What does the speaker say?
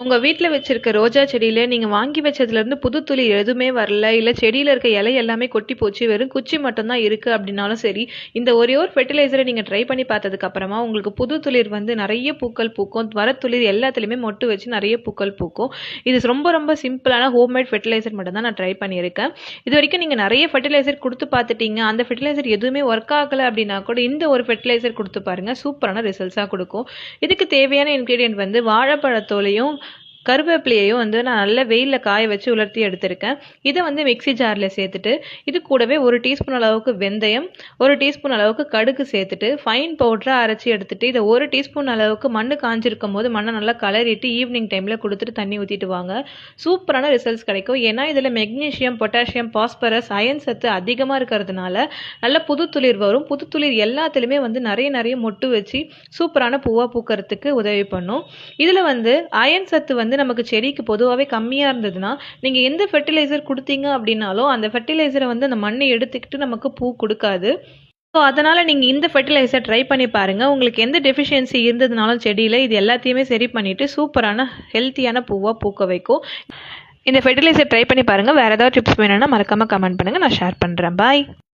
உங்க வீட்ல வச்சிருக்க ரோஜா செடியில நீங்க வாங்கி வச்சதுலேருந்து புது துளிர் எதுவுமே வரல, இல்ல செடியில இருக்க இலை எல்லாமே கொட்டி போச்சு, வெறும் குச்சி மட்டும் தான் இருக்கு அப்படின்னாலும் சரி, இந்த ஒரே ஒரு ஃபெர்டிலைசர நீங்க ட்ரை பண்ணி பார்த்ததுக்கு அப்புறமா உங்களுக்கு புது துளிர் வந்து நெறைய பூக்கள் பூக்கும். வர துளிர் எல்லாத்துலயுமே மொட்டு வச்சு நெறைய பூக்கள் பூக்கும். இது ரொம்ப ரொம்ப சிம்பிளான ஹோம்மேட் ஃபெர்டிலைசர் மட்டும் தான் நான் ட்ரை பண்ணியிருக்கேன். இதுவரைக்கும் நீங்க நெறைய ஃபெர்டிலைசர் குடுத்து பார்த்துட்டீங்க. அந்த ஃபெர்டிலைசர் எதுவுமே ஒர்க் ஆகல அப்படின்னா கூட இந்த ஒரு ஃபெர்டிலைசர் குடுத்து பாருங்க. சூப்பரான ரிசல்ட்ஸா குடுக்கும். இதுக்கு தேவையான இன்கிரீடியன்ட் வந்து வாழைப்பழத்தோலையும் கருவேப்பிலையையும் வந்து நான் நல்லா வெயிலில் காய வச்சு உலர்த்தி எடுத்திருக்கேன். இதை வந்து மிக்ஸி ஜாரில் சேர்த்துட்டு இது கூடவே 1 டீஸ்பூன் அளவுக்கு வெந்தயம், 1 டீஸ்பூன் அளவுக்கு கடுகு சேர்த்துட்டு ஃபைன் பவுடராக அரைச்சி எடுத்துட்டு இதை 1 டீஸ்பூன் அளவுக்கு மண் காஞ்சிருக்கும் போது மண்ணை நல்லா கலரிட்டு ஈவினிங் டைமில் கொடுத்துட்டு தண்ணி ஊற்றிட்டு வாங்க. சூப்பரான ரிசல்ட்ஸ் கிடைக்கும். ஏன்னா இதில் மெக்னீஷியம், பொட்டாசியம், பாஸ்பரஸ், அயன் சத்து அதிகமாக இருக்கிறதுனால நல்ல புது துளிர் வரும். புது துளிர் எல்லாத்துலேயுமே வந்து நிறைய நிறைய மொட்டு வச்சு சூப்பரான பூவாக பூக்கிறதுக்கு உதவி பண்ணும். இதில் வந்து அயன் சத்து வந்து நமக்கு செடிக்கு பொதுவாகவே கம்மியாக இருந்ததுன்னா நீங்கள் எந்த ஃபெர்டிலைசர் கொடுத்தீங்க அப்படின்னாலும் அந்த ஃபெர்டிலைசரை வந்து அந்த மண்ணை எடுத்துக்கிட்டு நமக்கு பூ கொடுக்காது. ஸோ அதனால் நீங்கள் இந்த ஃபெர்டிலைசர் ட்ரை பண்ணி பாருங்கள். உங்களுக்கு எந்த டெஃபிஷியன்சி இருந்ததுனாலும் செடியில் இது எல்லாத்தையுமே சரி பண்ணிவிட்டு சூப்பரான ஹெல்த்தியான பூவாக பூக்க வைக்கும். இந்த ஃபெர்டிலைசர் ட்ரை பண்ணி பாருங்கள். வேறு ஏதாவது டிப்ஸ் வேணும்னா மறக்காமல் கமெண்ட் பண்ணுங்கள், நான் ஷேர் பண்ணுறேன். பாய்.